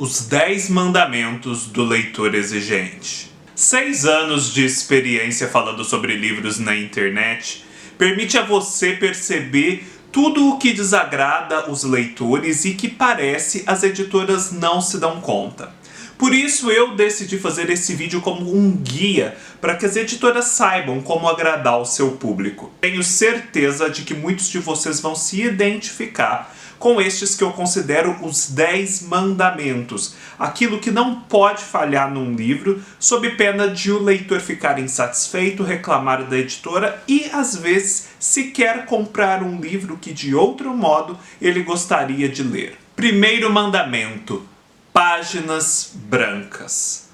Os 10 Mandamentos do Leitor Exigente. 6 anos de experiência falando sobre livros na internet permite a você perceber tudo o que desagrada os leitores e que parece as editoras não se dão conta. Por isso eu decidi fazer esse vídeo como um guia para que as editoras saibam como agradar o seu público. Tenho certeza de que muitos de vocês vão se identificar com estes que eu considero os 10 mandamentos, aquilo que não pode falhar num livro, sob pena de o leitor ficar insatisfeito, reclamar da editora e, às vezes, sequer comprar um livro que, de outro modo, ele gostaria de ler. Primeiro mandamento: páginas brancas.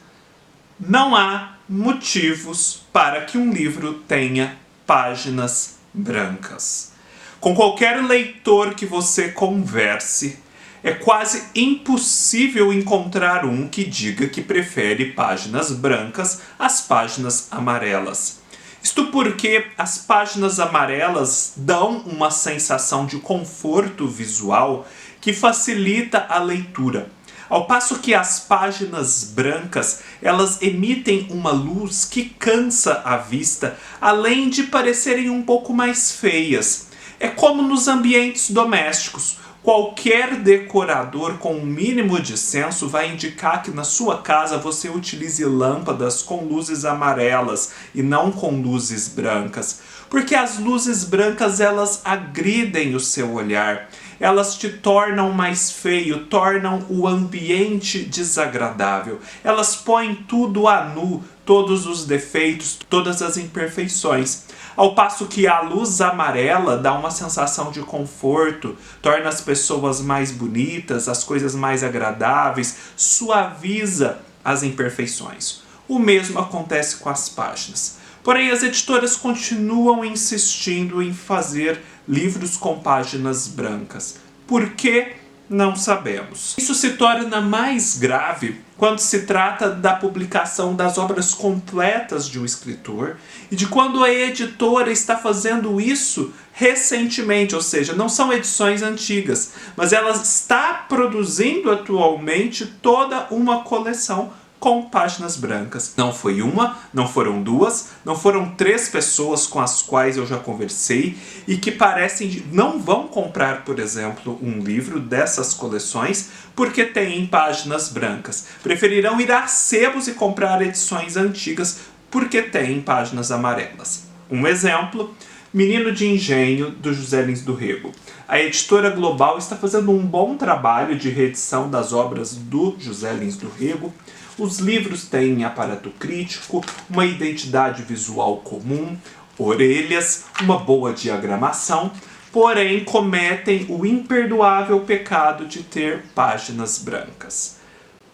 Não há motivos para que um livro tenha páginas brancas. Com qualquer leitor que você converse, é quase impossível encontrar um que diga que prefere páginas brancas às páginas amarelas. Isto porque as páginas amarelas dão uma sensação de conforto visual que facilita a leitura, ao passo que as páginas brancas, elas emitem uma luz que cansa a vista, além de parecerem um pouco mais feias. É como nos ambientes domésticos. Qualquer decorador com um mínimo de senso vai indicar que na sua casa você utilize lâmpadas com luzes amarelas e não com luzes brancas. Porque as luzes brancas, elas agridem o seu olhar. Elas te tornam mais feio, tornam o ambiente desagradável. Elas põem tudo a nu, todos os defeitos, todas as imperfeições. Ao passo que a luz amarela dá uma sensação de conforto, torna as pessoas mais bonitas, as coisas mais agradáveis, suaviza as imperfeições. O mesmo acontece com as páginas. Porém, as editoras continuam insistindo em fazer livros com páginas brancas. Por quê? Não sabemos. Isso se torna mais grave quando se trata da publicação das obras completas de um escritor e de quando a editora está fazendo isso recentemente, ou seja, não são edições antigas, mas ela está produzindo atualmente toda uma coleção com páginas brancas. Não foi uma, não foram duas, não foram 3 pessoas com as quais eu já conversei e que parecem não vão comprar, por exemplo, um livro dessas coleções porque tem páginas brancas. Preferirão ir a sebos e comprar edições antigas porque tem páginas amarelas. Um exemplo: Menino de Engenho, do José Lins do Rego. A editora Global está fazendo um bom trabalho de reedição das obras do José Lins do Rego. Os livros têm aparato crítico, uma identidade visual comum, orelhas, uma boa diagramação, porém cometem o imperdoável pecado de ter páginas brancas.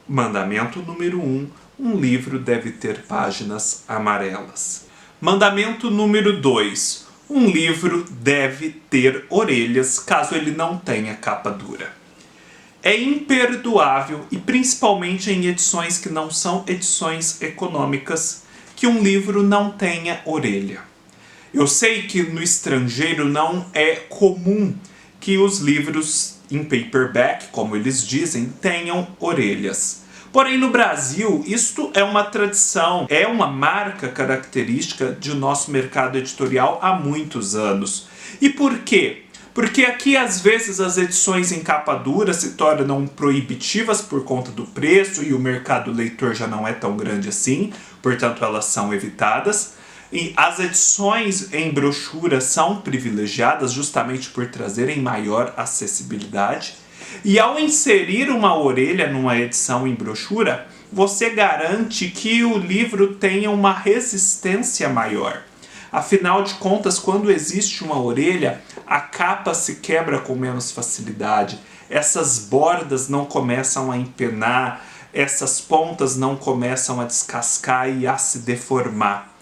Mandamento número 1: um livro deve ter páginas amarelas. Mandamento número 2: um livro deve ter orelhas caso ele não tenha capa dura. É imperdoável, e principalmente em edições que não são edições econômicas, que um livro não tenha orelha. Eu sei que no estrangeiro não é comum que os livros em paperback, como eles dizem, tenham orelhas. Porém, no Brasil, isto é uma tradição, é uma marca característica de nosso mercado editorial há muitos anos. E por quê? Porque aqui, às vezes, as edições em capa dura se tornam proibitivas por conta do preço e o mercado leitor já não é tão grande assim, portanto elas são evitadas. E as edições em brochura são privilegiadas justamente por trazerem maior acessibilidade. E ao inserir uma orelha numa edição em brochura, você garante que o livro tenha uma resistência maior. Afinal de contas, quando existe uma orelha, a capa se quebra com menos facilidade, essas bordas não começam a empenar, essas pontas não começam a descascar e a se deformar.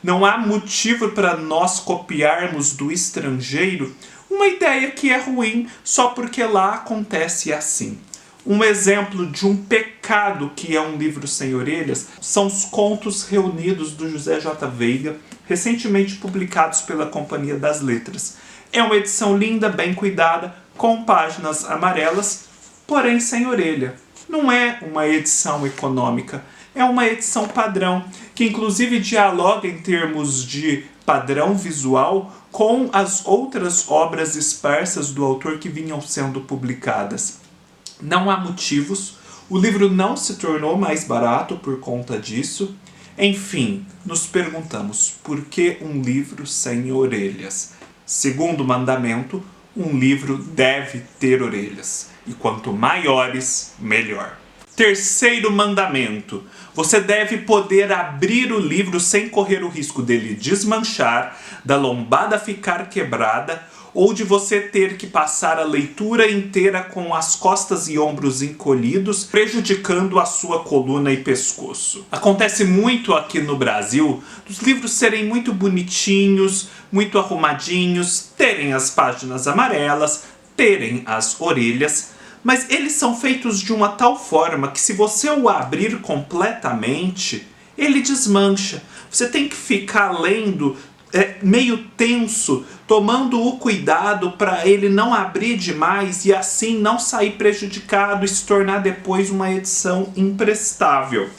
Não há motivo para nós copiarmos do estrangeiro uma ideia que é ruim só porque lá acontece assim. Um exemplo de um pecado que é um livro sem orelhas são os Contos Reunidos do José J. Veiga, recentemente publicados pela Companhia das Letras. É uma edição linda, bem cuidada, com páginas amarelas, porém sem orelha. não é uma edição econômica, é uma edição padrão, que inclusive dialoga em termos de padrão visual com as outras obras esparsas do autor que vinham sendo publicadas. Não há motivos, o livro não se tornou mais barato por conta disso. Enfim, nos perguntamos, por que um livro sem orelhas? Segundo o mandamento, um livro deve ter orelhas, e quanto maiores, melhor. Terceiro mandamento, você deve poder abrir o livro sem correr o risco dele desmanchar, da lombada ficar quebrada ou de você ter que passar a leitura inteira com as costas e ombros encolhidos, prejudicando a sua coluna e pescoço. Acontece muito aqui no Brasil dos livros serem muito bonitinhos, muito arrumadinhos, terem as páginas amarelas, terem as orelhas, mas eles são feitos de uma tal forma que se você o abrir completamente, ele desmancha. Você tem que ficar lendo meio tenso, tomando o cuidado para ele não abrir demais e assim não sair prejudicado e se tornar depois uma edição imprestável.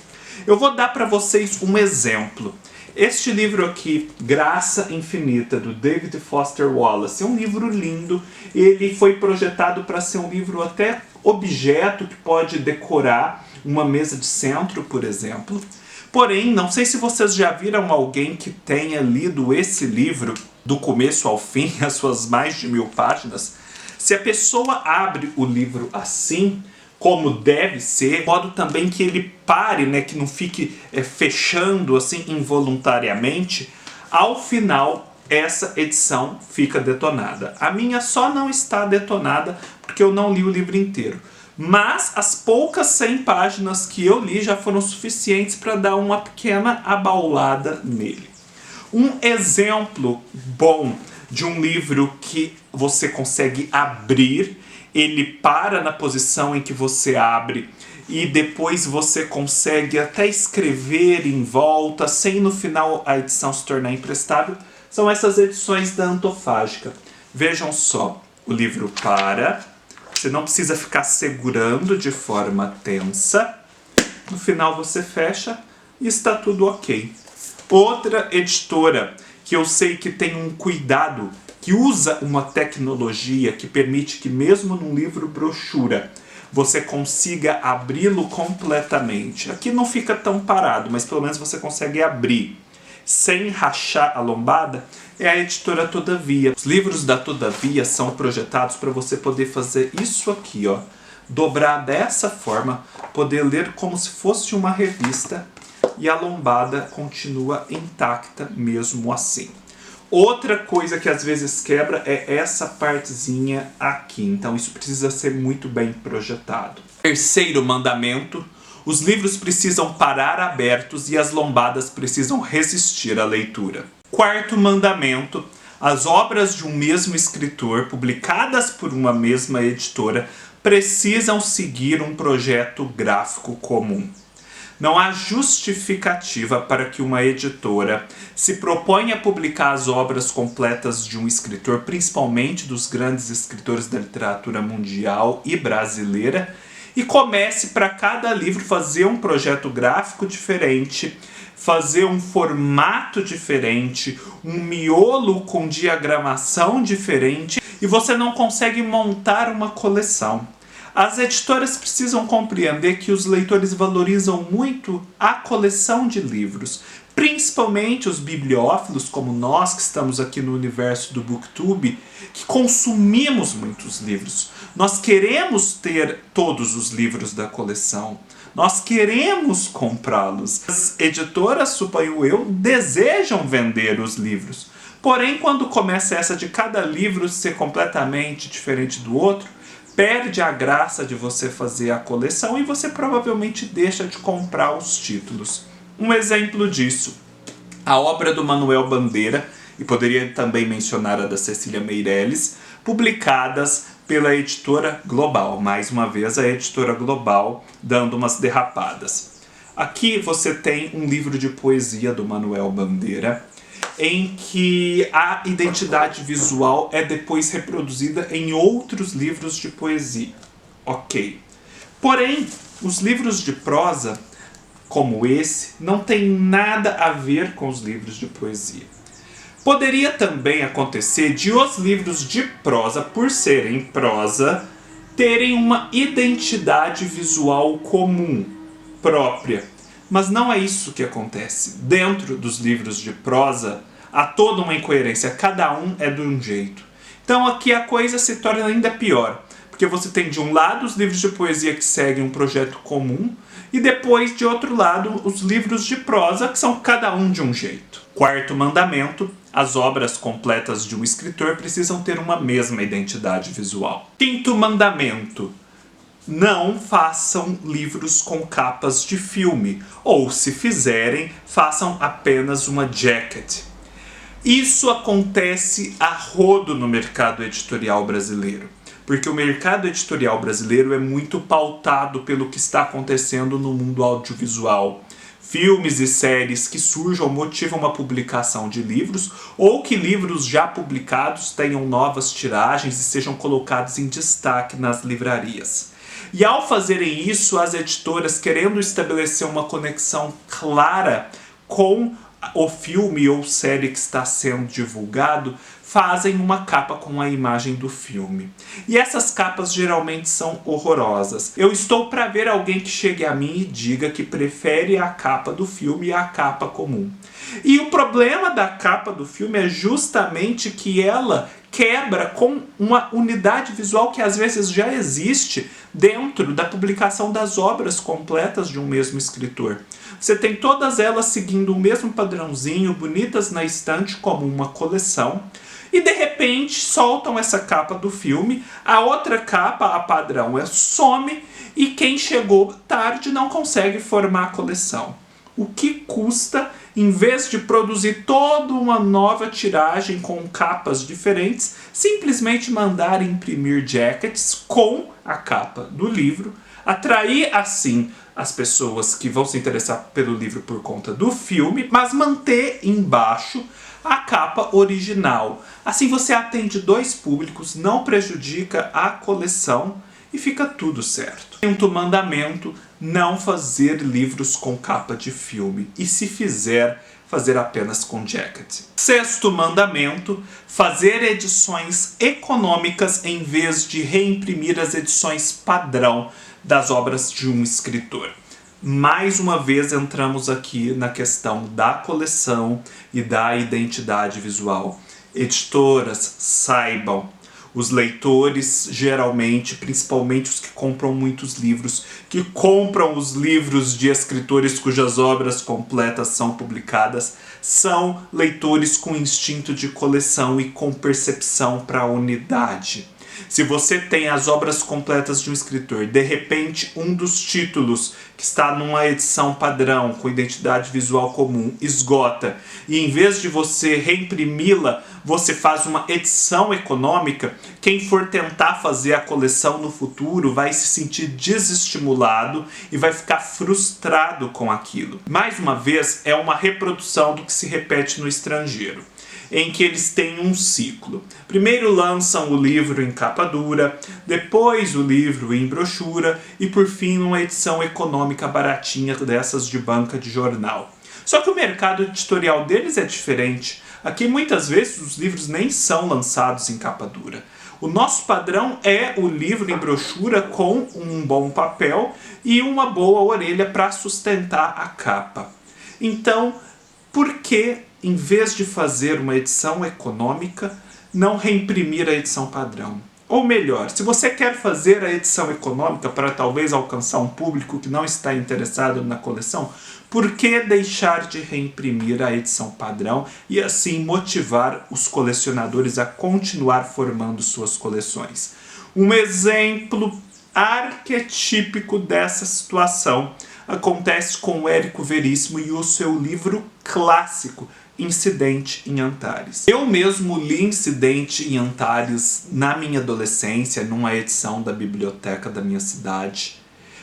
Eu vou dar para vocês um exemplo. Este livro aqui, Graça Infinita, do David Foster Wallace, é um livro lindo. Ele foi projetado para ser um livro até objeto que pode decorar uma mesa de centro, por exemplo. Porém, não sei se vocês já viram alguém que tenha lido esse livro do começo ao fim, as suas mais de 1000 páginas. Se a pessoa abre o livro assim, como deve ser, de modo também que ele pare, que não fique fechando assim involuntariamente, ao final essa edição fica detonada. A minha só não está detonada porque eu não li o livro inteiro. Mas as poucas 100 páginas que eu li já foram suficientes para dar uma pequena abaulada nele. Um exemplo bom de um livro que você consegue abrir, ele para na posição em que você abre e depois você consegue até escrever em volta, sem no final a edição se tornar imprestável, são essas edições da Antofágica. Vejam só, o livro para, você não precisa ficar segurando de forma tensa, no final você fecha e está tudo ok. Outra editora que eu sei que tem um cuidado, que usa uma tecnologia que permite que mesmo num livro brochura você consiga abri-lo completamente. Aqui não fica tão parado, mas pelo menos você consegue abrir sem rachar a lombada, é a editora Todavia. Os livros da Todavia são projetados para você poder fazer isso aqui, ó, dobrar dessa forma, poder ler como se fosse uma revista e a lombada continua intacta mesmo assim. Outra coisa que às vezes quebra é essa partezinha aqui, então isso precisa ser muito bem projetado. Terceiro mandamento, os livros precisam parar abertos e as lombadas precisam resistir à leitura. Quarto mandamento, as obras de um mesmo escritor, publicadas por uma mesma editora, precisam seguir um projeto gráfico comum. Não há justificativa para que uma editora se proponha a publicar as obras completas de um escritor, principalmente dos grandes escritores da literatura mundial e brasileira, e comece para cada livro fazer um projeto gráfico diferente, fazer um formato diferente, um miolo com diagramação diferente, e você não consegue montar uma coleção. As editoras precisam compreender que os leitores valorizam muito a coleção de livros, principalmente os bibliófilos, como nós que estamos aqui no universo do Booktube, que consumimos muitos livros. Nós queremos ter todos os livros da coleção. Nós queremos comprá-los. As editoras, suponho eu, desejam vender os livros. Porém, quando começa essa de cada livro ser completamente diferente do outro, perde a graça de você fazer a coleção e você provavelmente deixa de comprar os títulos. Um exemplo disso, a obra do Manuel Bandeira, e poderia também mencionar a da Cecília Meirelles, publicadas pela editora Global. Mais uma vez, a editora Global dando umas derrapadas. Aqui você tem um livro de poesia do Manuel Bandeira, em que a identidade visual é depois reproduzida em outros livros de poesia. Ok. Porém, os livros de prosa, como esse, não têm nada a ver com os livros de poesia. Poderia também acontecer de os livros de prosa, por serem prosa, terem uma identidade visual comum, própria. Mas não é isso que acontece. Dentro dos livros de prosa, há toda uma incoerência, cada um é de um jeito. Então aqui a coisa se torna ainda pior, porque você tem de um lado os livros de poesia que seguem um projeto comum, e depois de outro lado os livros de prosa que são cada um de um jeito. Quarto mandamento: as obras completas de um escritor precisam ter uma mesma identidade visual. Quinto mandamento: não façam livros com capas de filme, ou se fizerem, façam apenas uma jacket. Isso acontece a rodo no mercado editorial brasileiro, porque o mercado editorial brasileiro é muito pautado pelo que está acontecendo no mundo audiovisual. Filmes e séries que surjam motivam uma publicação de livros, ou que livros já publicados tenham novas tiragens e sejam colocados em destaque nas livrarias. E ao fazerem isso, as editoras, querendo estabelecer uma conexão clara com o filme ou série que está sendo divulgado, fazem uma capa com a imagem do filme. E essas capas geralmente são horrorosas. Eu estou para ver alguém que chegue a mim e diga que prefere a capa do filme à capa comum. E o problema da capa do filme é justamente que ela quebra com uma unidade visual que às vezes já existe dentro da publicação das obras completas de um mesmo escritor. Você tem todas elas seguindo o mesmo padrãozinho, bonitas na estante como uma coleção, e de repente soltam essa capa do filme, a outra capa, a padrão, some, e quem chegou tarde não consegue formar a coleção. O que custa, em vez de produzir toda uma nova tiragem com capas diferentes, simplesmente mandar imprimir jackets com a capa do livro, atrair assim as pessoas que vão se interessar pelo livro por conta do filme, mas manter embaixo a capa original. Assim você atende dois públicos, não prejudica a coleção e fica tudo certo. Quinto mandamento: não fazer livros com capa de filme, e se fizer, fazer apenas com jacket. Sexto mandamento: fazer edições econômicas em vez de reimprimir as edições padrão das obras de um escritor. Mais uma vez entramos aqui na questão da coleção e da identidade visual. Editoras, saibam, os leitores geralmente, principalmente os que compram muitos livros, que compram os livros de escritores cujas obras completas são publicadas, são leitores com instinto de coleção e com percepção para a unidade. Se você tem as obras completas de um escritor, de repente um dos títulos que está numa edição padrão, com identidade visual comum, esgota, e em vez de você reimprimi-la, você faz uma edição econômica, quem for tentar fazer a coleção no futuro vai se sentir desestimulado e vai ficar frustrado com aquilo. Mais uma vez, é uma reprodução do que se repete no estrangeiro, em que eles têm um ciclo. Primeiro lançam o livro em capa dura, depois o livro em brochura e por fim uma edição econômica baratinha dessas de banca de jornal. Só que o mercado editorial deles é diferente. Aqui muitas vezes os livros nem são lançados em capa dura. O nosso padrão é o livro em brochura com um bom papel e uma boa orelha para sustentar a capa. Então, por que, em vez de fazer uma edição econômica, não reimprimir a edição padrão? Ou melhor, se você quer fazer a edição econômica para talvez alcançar um público que não está interessado na coleção, por que deixar de reimprimir a edição padrão e assim motivar os colecionadores a continuar formando suas coleções? Um exemplo arquetípico dessa situação acontece com o Érico Veríssimo e o seu livro clássico, Incidente em Antares. Eu mesmo li Incidente em Antares na minha adolescência, numa edição da biblioteca da minha cidade.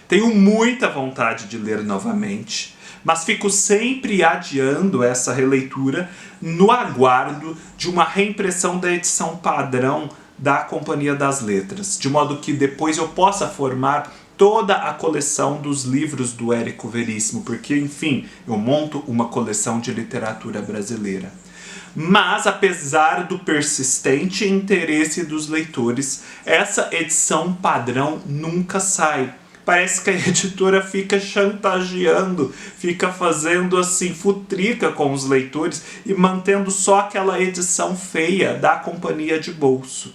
Tenho muita vontade de ler novamente, mas fico sempre adiando essa releitura no aguardo de uma reimpressão da edição padrão da Companhia das Letras, de modo que depois eu possa formar toda a coleção dos livros do Érico Veríssimo, porque, enfim, eu monto uma coleção de literatura brasileira. Mas, apesar do persistente interesse dos leitores, essa edição padrão nunca sai. Parece que a editora fica chantageando, fica fazendo assim futrica com os leitores e mantendo só aquela edição feia da companhia de bolso.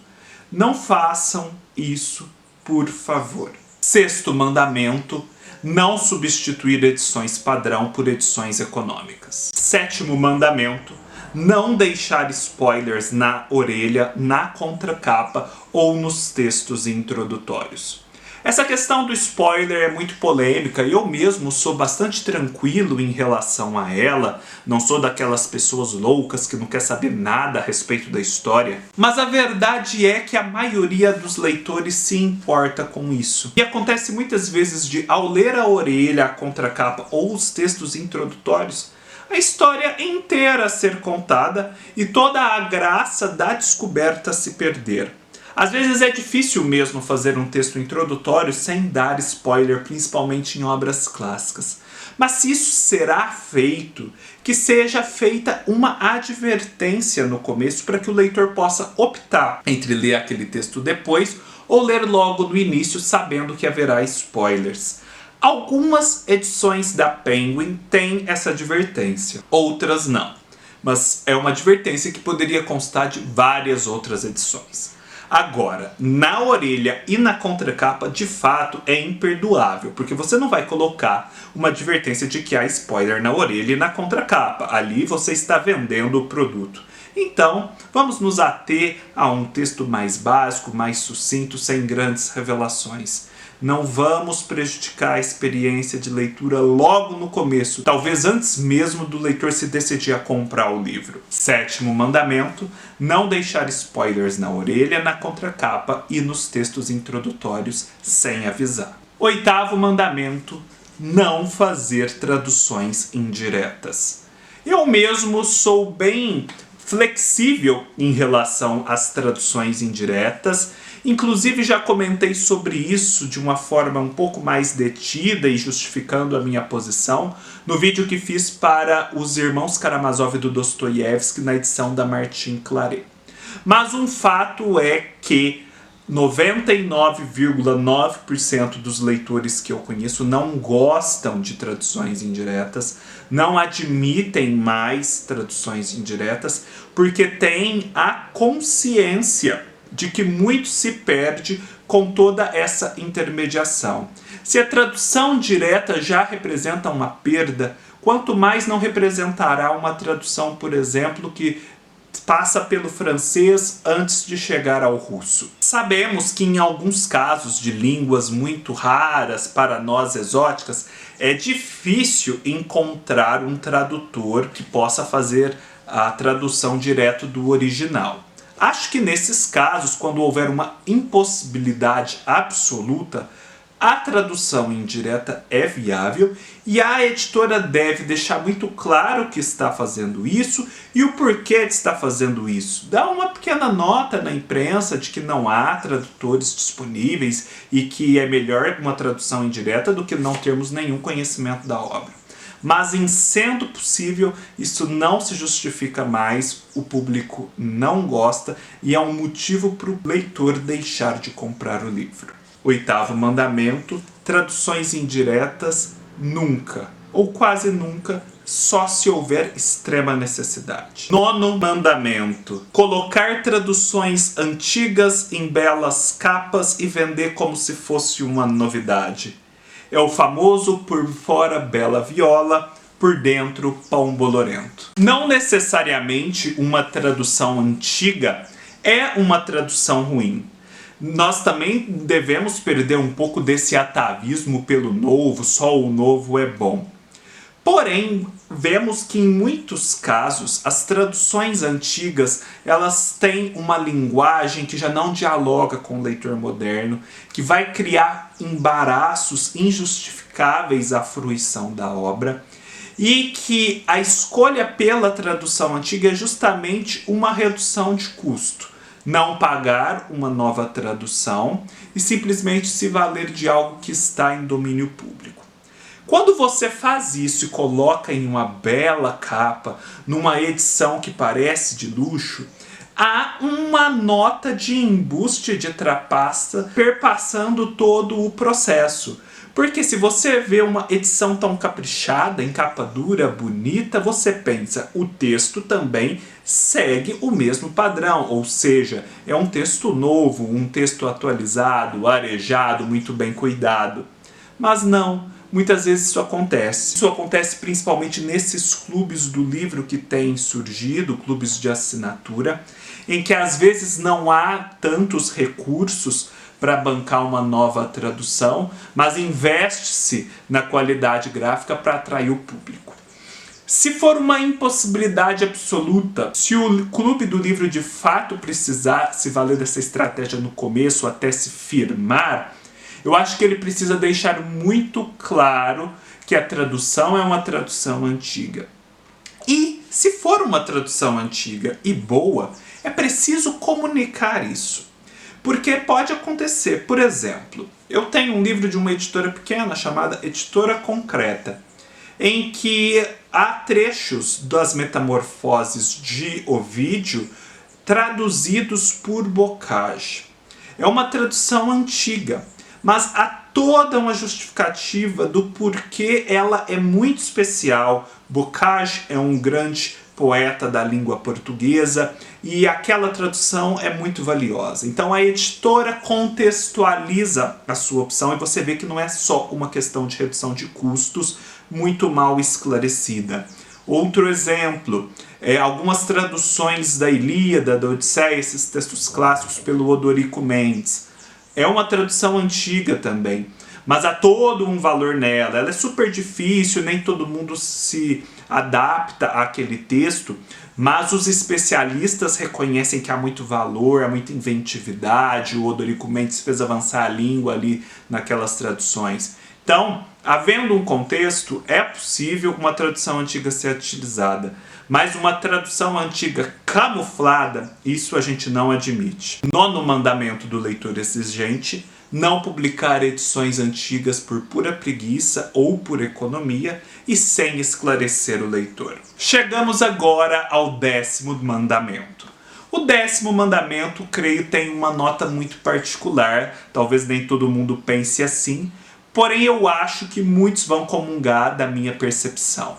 Não façam isso, por favor. Sexto mandamento: não substituir edições padrão por edições econômicas. Sétimo mandamento: não deixar spoilers na orelha, na contracapa ou nos textos introdutórios. Essa questão do spoiler é muito polêmica e eu mesmo sou bastante tranquilo em relação a ela. Não sou daquelas pessoas loucas que não quer saber nada a respeito da história. Mas a verdade é que a maioria dos leitores se importa com isso. E acontece muitas vezes de, ao ler a orelha, a contracapa ou os textos introdutórios, a história inteira ser contada e toda a graça da descoberta se perder. Às vezes é difícil mesmo fazer um texto introdutório sem dar spoiler, principalmente em obras clássicas. Mas se isso será feito, que seja feita uma advertência no começo para que o leitor possa optar entre ler aquele texto depois ou ler logo no início sabendo que haverá spoilers. Algumas edições da Penguin têm essa advertência, outras não. Mas é uma advertência que poderia constar de várias outras edições. Agora, na orelha e na contracapa, de fato, é imperdoável, porque você não vai colocar uma advertência de que há spoiler na orelha e na contracapa. Ali você está vendendo o produto. Então, vamos nos ater a um texto mais básico, mais sucinto, sem grandes revelações. Não vamos prejudicar a experiência de leitura logo no começo, talvez antes mesmo do leitor se decidir a comprar o livro. Sétimo mandamento: não deixar spoilers na orelha, na contracapa e nos textos introdutórios sem avisar. Oitavo mandamento: não fazer traduções indiretas. Eu mesmo sou bem flexível em relação às traduções indiretas. Inclusive já comentei sobre isso de uma forma um pouco mais detida e justificando a minha posição no vídeo que fiz para Os Irmãos Karamazov do Dostoiévski na edição da Martin Claret. Mas um fato é que 99,9% dos leitores que eu conheço não gostam de traduções indiretas, não admitem mais traduções indiretas, porque têm a consciência de que muito se perde com toda essa intermediação. Se a tradução direta já representa uma perda, quanto mais não representará uma tradução, por exemplo, que passa pelo francês antes de chegar ao russo. Sabemos que em alguns casos de línguas muito raras para nós exóticas, é difícil encontrar um tradutor que possa fazer a tradução direto do original. Acho que nesses casos, quando houver uma impossibilidade absoluta, a tradução indireta é viável e a editora deve deixar muito claro que está fazendo isso e o porquê de estar fazendo isso. Dá uma pequena nota na imprensa de que não há tradutores disponíveis e que é melhor uma tradução indireta do que não termos nenhum conhecimento da obra. Mas, em sendo possível, isso não se justifica mais, o público não gosta e é um motivo para o leitor deixar de comprar o livro. Oitavo mandamento: traduções indiretas nunca, ou quase nunca, só se houver extrema necessidade. Nono mandamento: colocar traduções antigas em belas capas e vender como se fosse uma novidade. É o famoso por fora bela viola, por dentro pão bolorento. Não necessariamente uma tradução antiga é uma tradução ruim. Nós também devemos perder um pouco desse atavismo pelo novo, só o novo é bom. Porém, vemos que em muitos casos as traduções antigas elas têm uma linguagem que já não dialoga com o leitor moderno, que vai criar embaraços injustificáveis à fruição da obra e que a escolha pela tradução antiga é justamente uma redução de custo. não pagar uma nova tradução e simplesmente se valer de algo que está em domínio público. Quando você faz isso e coloca em uma bela capa, numa edição que parece de luxo, há uma nota de embuste de trapaça perpassando todo o processo. Porque se você vê uma edição tão caprichada, em capa dura, bonita, você pensa, o texto também segue o mesmo padrão, ou seja, é um texto novo, um texto atualizado, arejado, muito bem cuidado. Mas não, muitas vezes isso acontece. Isso acontece principalmente nesses clubes do livro que têm surgido, clubes de assinatura, em que às vezes não há tantos recursos para bancar uma nova tradução, mas investe-se na qualidade gráfica para atrair o público. Se for uma impossibilidade absoluta, se o clube do livro de fato precisar se valer dessa estratégia no começo até se firmar, eu acho que ele precisa deixar muito claro que a tradução é uma tradução antiga. E se for uma tradução antiga e boa, é preciso comunicar isso. Porque pode acontecer, por exemplo, eu tenho um livro de uma editora pequena chamada Editora Concreta, em que há trechos das Metamorfoses de Ovídio traduzidos por Bocage. É uma tradução antiga, mas há toda uma justificativa do porquê ela é muito especial. Bocage é um grande poeta da língua portuguesa e aquela tradução é muito valiosa. Então a editora contextualiza a sua opção e você vê que não é só uma questão de redução de custos muito mal esclarecida. Outro exemplo, algumas traduções da Ilíada, da Odisseia, esses textos clássicos pelo Odorico Mendes. É uma tradução antiga também, mas há todo um valor nela. Ela é super difícil, nem todo mundo se adapta àquele texto, mas os especialistas reconhecem que há muito valor, há muita inventividade. O Odorico Mendes fez avançar a língua ali naquelas traduções. Então, havendo um contexto, é possível uma tradução antiga ser utilizada, mas uma tradução antiga camuflada, isso a gente não admite. Nono mandamento do leitor exigente: não publicar edições antigas por pura preguiça ou por economia e sem esclarecer o leitor. Chegamos agora ao 10º mandamento. O 10º mandamento, creio, tem uma nota muito particular, talvez nem todo mundo pense assim, porém eu acho que muitos vão comungar da minha percepção.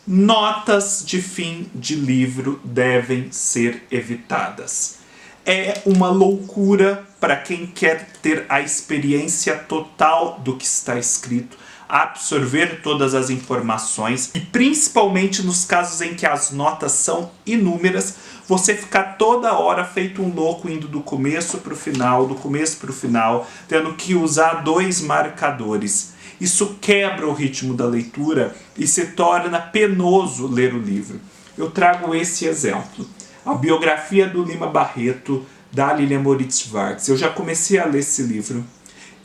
Notas de fim de livro devem ser evitadas. É uma loucura para quem quer ter a experiência total do que está escrito, absorver todas as informações e principalmente nos casos em que as notas são inúmeras, você ficar toda hora feito um louco indo do começo para o final, do começo para o final, tendo que usar 2 marcadores. Isso quebra o ritmo da leitura e se torna penoso ler o livro. Eu trago esse exemplo. A biografia do Lima Barreto, da Lilia Moritz Vargas. Eu já comecei a ler esse livro.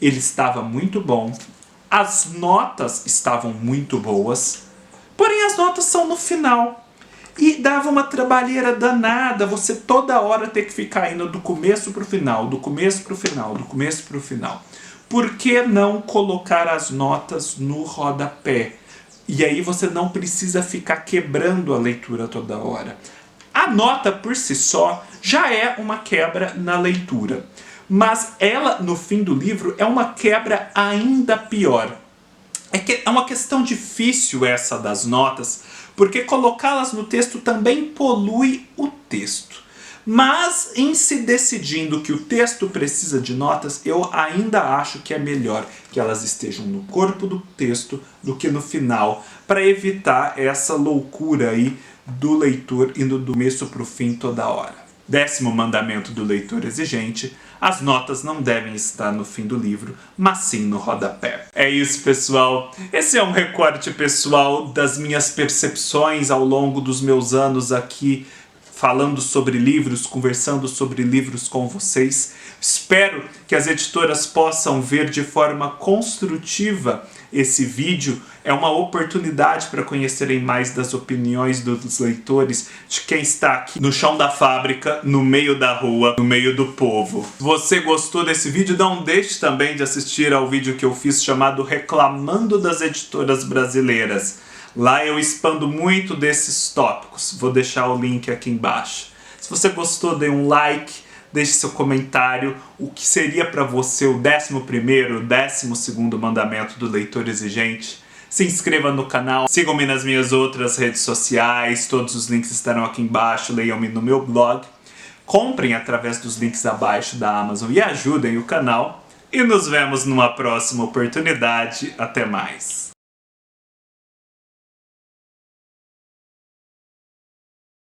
Ele estava muito bom. As notas estavam muito boas. Porém, as notas são no final. E dava uma trabalheira danada. Você toda hora ter que ficar indo do começo para o final, do começo para o final, do começo para o final. Por que não colocar as notas no rodapé? E aí você não precisa ficar quebrando a leitura toda hora. A nota por si só já é uma quebra na leitura, mas ela no fim do livro é uma quebra ainda pior. É uma questão difícil essa das notas, porque colocá-las no texto também polui o texto. Mas em se decidindo que o texto precisa de notas, eu ainda acho que é melhor que elas estejam no corpo do texto do que no final, para evitar essa loucura aí do leitor indo do começo para o fim toda hora. 10º mandamento do leitor exigente: as notas não devem estar no fim do livro, mas sim no rodapé. É isso, pessoal. Esse é um recorte pessoal das minhas percepções ao longo dos meus anos aqui, falando sobre livros, conversando sobre livros com vocês. Espero que as editoras possam ver de forma construtiva esse vídeo é uma oportunidade para conhecerem mais das opiniões dos leitores, de quem está aqui no chão da fábrica, no meio da rua, no meio do povo. Se você gostou desse vídeo, não deixe também de assistir ao vídeo que eu fiz chamado Reclamando das Editoras Brasileiras. Lá eu expando muito desses tópicos. Vou deixar o link aqui embaixo. Se você gostou, dê um like, deixe seu comentário. O que seria para você o 11º, 12º mandamento do leitor exigente? Se inscreva no canal, sigam-me nas minhas outras redes sociais, todos os links estarão aqui embaixo, leiam-me no meu blog. Comprem através dos links abaixo da Amazon e ajudem o canal. E nos vemos numa próxima oportunidade. Até mais!